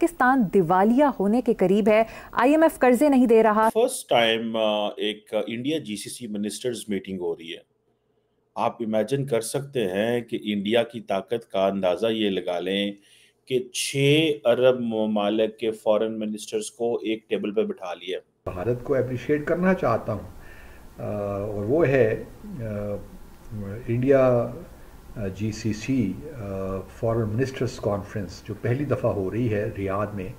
पाकिस्तान दिवालिया होने के करीब है, IMF कर्जे नहीं दे रहा। फर्स्ट टाइम एक इंडिया जीसीसी मिनिस्टर्स मीटिंग हो रही है। आप इमेजिन कर सकते हैं कि इंडिया की ताकत का अंदाज़ा ये लगा लें कि 6 अरब ममालिक के फॉरेन मिनिस्टर्स को एक टेबल पर बिठा लिया। भारत को अप्रिशिएट करना चाहता हूँ और वो है India GCC foreign ministers conference जो पहली दफ़ा हो रही है रियाद में।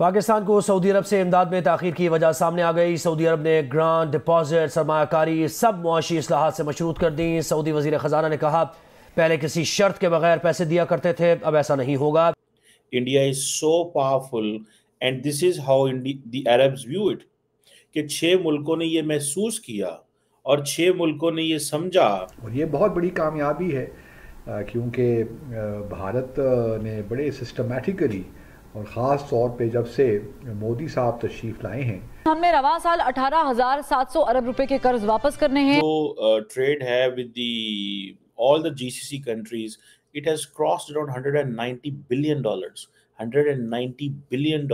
पाकिस्तान को सऊदी अरब से इमदाद में ताखीर की वजह सामने आ गई। सऊदी अरब ने ग्रांट, डिपॉजिट, सरमायाकारी सब मुआशी इस्लाहात से मशरूत कर दी। सऊदी वजीर खजाना ने कहा पहले किसी शर्त के बगैर पैसे दिया करते थे, अब ऐसा नहीं होगा। India is so powerful and this is how the Arabs view it कि 6 मुल्कों ने ये महसूस किया और 6 मुल्कों ने ये समझा। और ये बहुत बड़ी कामयाबी है क्योंकि भारत ने बड़े सिस्टमेटिकली और ख़ास तौर पे जब से मोदी साहब तशरीफ लाए हैं, हमने रवा साल 18,700 अरब रुपए के कर्ज वापस करने हैं। जो ट्रेड है with all the GCC countries, it has crossed around $190 billion. $190 billion.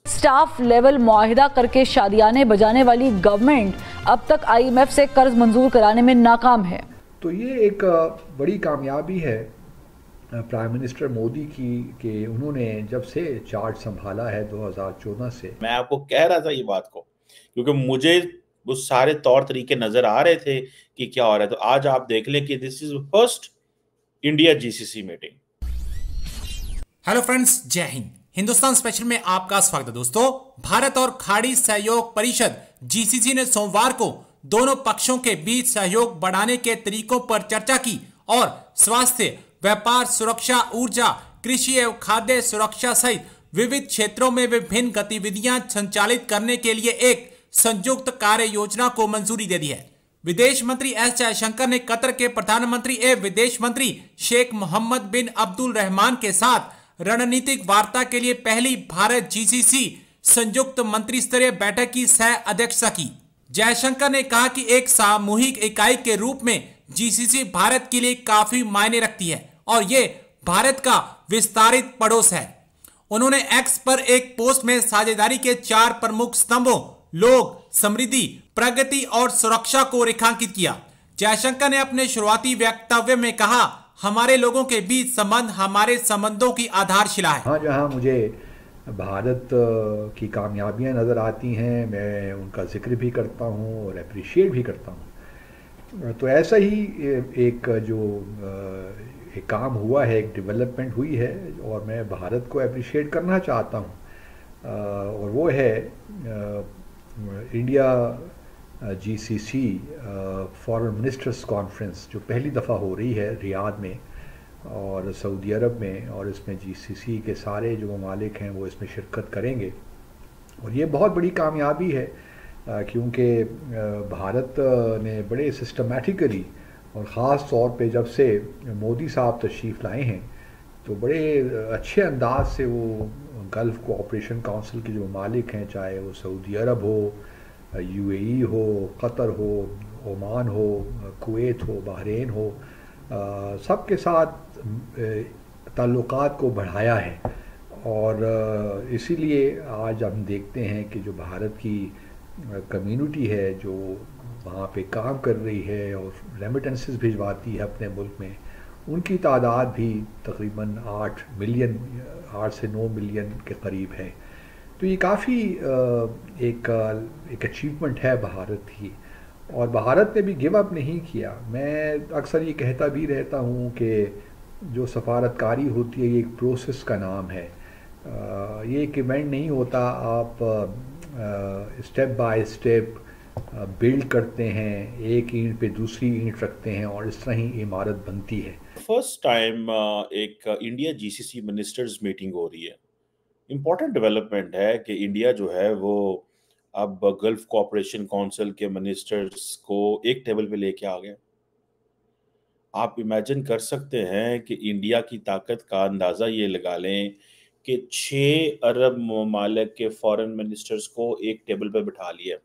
Staff level मुआहिदा करके शादियाने बजाने वाली गवर्नमेंट अब तक IMF से कर्ज मंजूर कराने में नाकाम है। तो ये एक बड़ी कामयाबी है प्राइम मिनिस्टर मोदी की कि उन्होंने जब से चार्ज संभाला है 2014 से। मैं आपको कह रहा था ये बात को क्योंकि मुझे वो सारे तौर तरीके नजर आ रहे थे कि क्या हो रहा है। तो आज आप देख लें कि this is first India GCC meeting. Hello friends, जय हिंद। हिंदुस्तान स्पेशल में आपका स्वागत है। दोस्तों, भारत और खाड़ी सहयोग परिषद जीसीसी ने सोमवार को दोनों पक्षों के बीच सहयोग बढ़ाने के तरीकों पर चर्चा की और स्वास्थ्य, व्यापार, सुरक्षा, ऊर्जा, कृषि एवं खाद्य सुरक्षा सहित विविध क्षेत्रों में विभिन्न गतिविधियां संचालित करने के लिए एक संयुक्त कार्य योजना को मंजूरी दे दी है। विदेश मंत्री एस जयशंकर ने कतर के प्रधानमंत्री एवं विदेश मंत्री शेख मोहम्मद बिन अब्दुल रहमान के साथ रणनीतिक वार्ता के लिए पहली भारत जीसीसी संयुक्त मंत्री स्तरीय बैठक की सह अध्यक्षता की। जयशंकर ने कहा कि एक सामूहिक इकाई के रूप में जीसीसी भारत के लिए काफी मायने रखती है और ये भारत का विस्तारित पड़ोस है। उन्होंने एक्स पर एक पोस्ट में साझेदारी के 4 प्रमुख स्तंभों लोग, समृद्धि, प्रगति और सुरक्षा को रेखांकित किया। जयशंकर ने अपने शुरुआती वक्तव्य में कहा, हमारे लोगों के बीच संबंध हमारे संबंधों की आधारशिला है। हाँ, जहाँ मुझे भारत की कामयाबियाँ नज़र आती हैं मैं उनका जिक्र भी करता हूँ और अप्रिशिएट भी करता हूँ। तो ऐसा ही एक जो एक काम हुआ है, एक डेवलपमेंट हुई है और मैं भारत को अप्रिशिएट करना चाहता हूँ और वो है India GCC foreign ministers conference जो पहली दफ़ा हो रही है रियाद में और सऊदी अरब में, और इसमें जीसीसी के सारे जो ममालिक हैं वो इसमें शिरकत करेंगे। और ये बहुत बड़ी कामयाबी है क्योंकि भारत ने बड़े सिस्टमेटिकली और ख़ास तौर पे जब से मोदी साहब तशरीफ़ लाए हैं तो बड़े अच्छे अंदाज से वो गल्फ़ कोऑपरेशन काउंसिल के जो ममालिक हैं, चाहे वो सऊदी अरब हो, UAE हो, कतर हो, ओमान हो, कुवैत हो, बहरीन हो, सब के साथ ताल्लुकात को बढ़ाया है। और इसीलिए आज हम देखते हैं कि जो भारत की कम्युनिटी है जो वहाँ पे काम कर रही है और रेमिटेंसेस भिजवाती है अपने मुल्क में, उनकी तादाद भी तकरीबन 8 से 9 मिलियन के करीब है। तो ये काफ़ी एक अचीवमेंट है भारत की और भारत ने भी गिव अप नहीं किया। मैं अक्सर ये कहता भी रहता हूँ कि जो सफारतकारी होती है ये एक प्रोसेस का नाम है। ये एक इवेंट नहीं होता, आप स्टेप बाय स्टेप बिल्ड करते हैं, एक ईंट पे दूसरी ईंट रखते हैं और इस तरह ही इमारत बनती है। फर्स्ट टाइम एक इंडिया जीसीसी मिनिस्टर्स मीटिंग हो रही है। इम्पॉर्टेंट डेवलपमेंट है कि इंडिया जो है वो अब गल्फ कोऑपरेशन काउंसिल के मिनिस्टर्स को एक टेबल पे लेके आ गए। आप इमेजिन कर सकते हैं कि इंडिया की ताकत का अंदाज़ा ये लगा लें कि 6 अरब ममालिक के फॉरेन मिनिस्टर्स को एक टेबल पे बिठा लिया।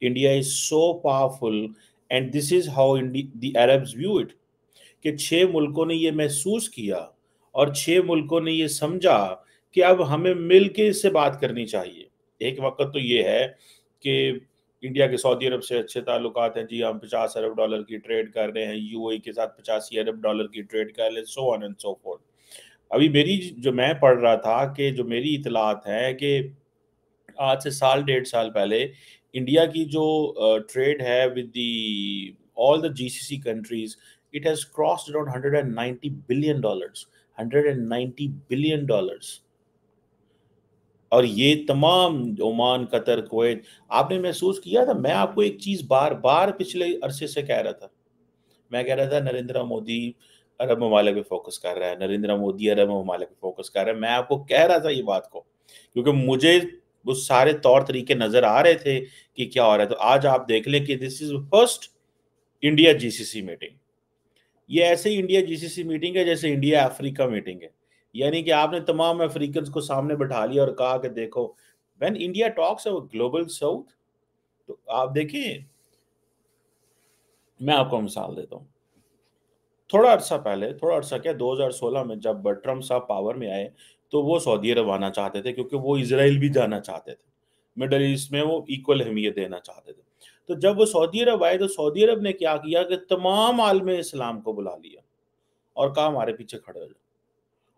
India is so powerful and this is how the Arabs view it कि 6 मुल्कों ने ये महसूस किया और 6 मुल्कों ने ये समझा कि अब हमें मिल के इससे बात करनी चाहिए। एक वक्त तो ये है कि इंडिया के सऊदी अरब से अच्छे ताल्लुकात हैं जी, हम 50 अरब डॉलर की ट्रेड कर रहे हैं, यूएई के साथ 85 अरब डॉलर की ट्रेड कर रहे हैं, so on and so fourth. अभी मेरी जो मैं पढ़ रहा था कि जो मेरी इतलात है कि आज से साल 1.5 साल पहले इंडिया की जो ट्रेड है with the all the GCC countries, it has crossed around $190 billion, $190 billion. और ये तमाम ओमान, कतर, कुवैत, आपने महसूस किया था? मैं आपको एक चीज बार बार पिछले अरसे से कह रहा था, मैं कह रहा था नरेंद्र मोदी अरब ममालिक पे फोकस कर रहा है, नरेंद्र मोदी अरब ममालिक पे फोकस कर रहा है। मैं आपको कह रहा था ये बात को, क्योंकि मुझे वो सारे तौर तरीके नजर आ रहे थे कि क्या हो रहा है। तो आज आप देख लें कि this is first India GCC meeting. ये ऐसे ही इंडिया जीसीसी मीटिंग है जैसे इंडिया अफ्रीका मीटिंग है, यानी कि आपने तमाम अफ्रीकन को सामने बैठा लिया और कहा कि देखो, when India talks about global south, तो आप देखिए, मैं आपको मिसाल देता हूँ। थोड़ा अर्सा क्या, 2016 में जब ट्रम्प साहब पावर में आए तो वो सऊदी अरब आना चाहते थे, क्योंकि वो इजराइल भी जाना चाहते थे, मिडल ईस्ट में वो इक्वल अहमियत देना चाहते थे। तो जब वो सऊदी अरब आए तो सऊदी अरब ने क्या किया कि तमाम आलम इस्लाम को बुला लिया और कहा हमारे पीछे खड़े हो जाओ,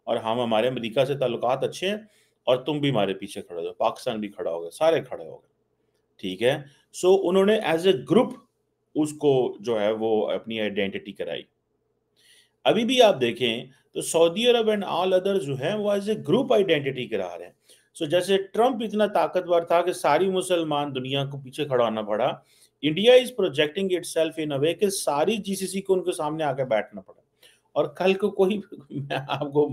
और हम हमारे अमेरिका से ताल्लुकात अच्छे हैं और तुम भी हमारे पीछे खड़े हो जाओ, पाकिस्तान भी खड़ा हो गया, सारे खड़े हो गए, ठीक है। सो उन्होंने एज ए ग्रुप उसको जो है वो अपनी आइडेंटिटी कराई। अभी भी आप देखें तो Saudi Arab and all other जो है वो एज ए ग्रुप आइडेंटिटी करा रहे हैं। सो जैसे ट्रम्प इतना ताकतवर था कि सारी मुसलमान दुनिया को पीछे खड़ा होना पड़ा, India is projecting itself in a way कि सारी जीसीसी को उनके सामने आकर बैठना पड़ा। और कल को कोई मैं आपको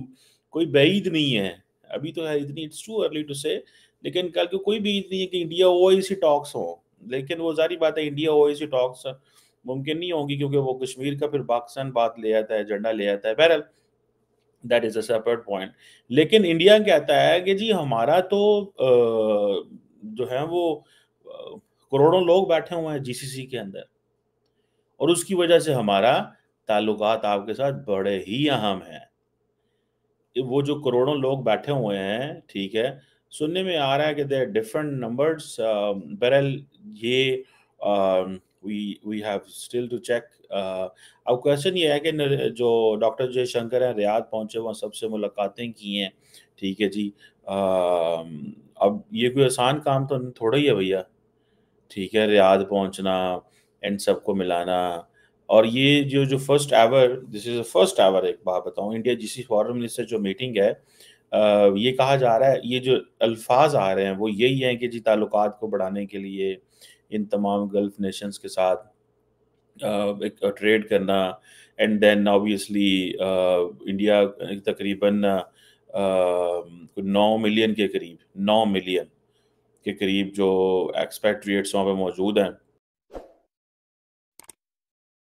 कोई बैईद नहीं है, अभी तो है इतनी, इट्स टू अर्ली टू से, लेकिन कल को कोई भी नहीं है कि इंडिया ओआईसी टॉक्स हो। लेकिन वो जारी बात है, इंडिया ओआईसी टॉक्स मुमकिन नहीं होगी, क्योंकि वो कश्मीर का फिर पाकिस्तान बात ले आता है, एजेंडा ले आता है। बहरहाल that is a separate point. लेकिन इंडिया कहता है कि जी हमारा तो जो है वो करोड़ों लोग बैठे हुए हैं जीसीसी के अंदर, और उसकी वजह से हमारा ताल्लुकात आपके साथ बड़े ही अहम हैं। वो जो करोड़ों लोग बैठे हुए हैं, ठीक है, सुनने में आ रहा है कि देयर डिफरेंट नंबर्स, बहरहाल ये we have still to check. अब क्वेश्चन ये है कि जो डॉक्टर जयशंकर हैं रियाद पहुंचे, वहाँ सबसे मुलाकातें की हैं, ठीक है जी। अब ये कोई आसान काम तो थोड़ा ही है भैया, ठीक है, रियाद पहुंचना एंड सबको मिलाना। और ये जो first ever, this is first ever, एक बात बताऊं, इंडिया जीसी फॉरेन मिनिस्टर जो मीटिंग है, ये कहा जा रहा है, ये जो अल्फाज आ रहे हैं वो यही हैं कि जी ताल्लुकात को बढ़ाने के लिए इन तमाम गल्फ नेशंस के साथ एक ट्रेड करना, एंड देन ऑब्वियसली इंडिया तकरीबन 9 मिलियन के करीब, 9 मिलियन के करीब जो एक्सपैट्रिएट्स वहाँ पे मौजूद हैं,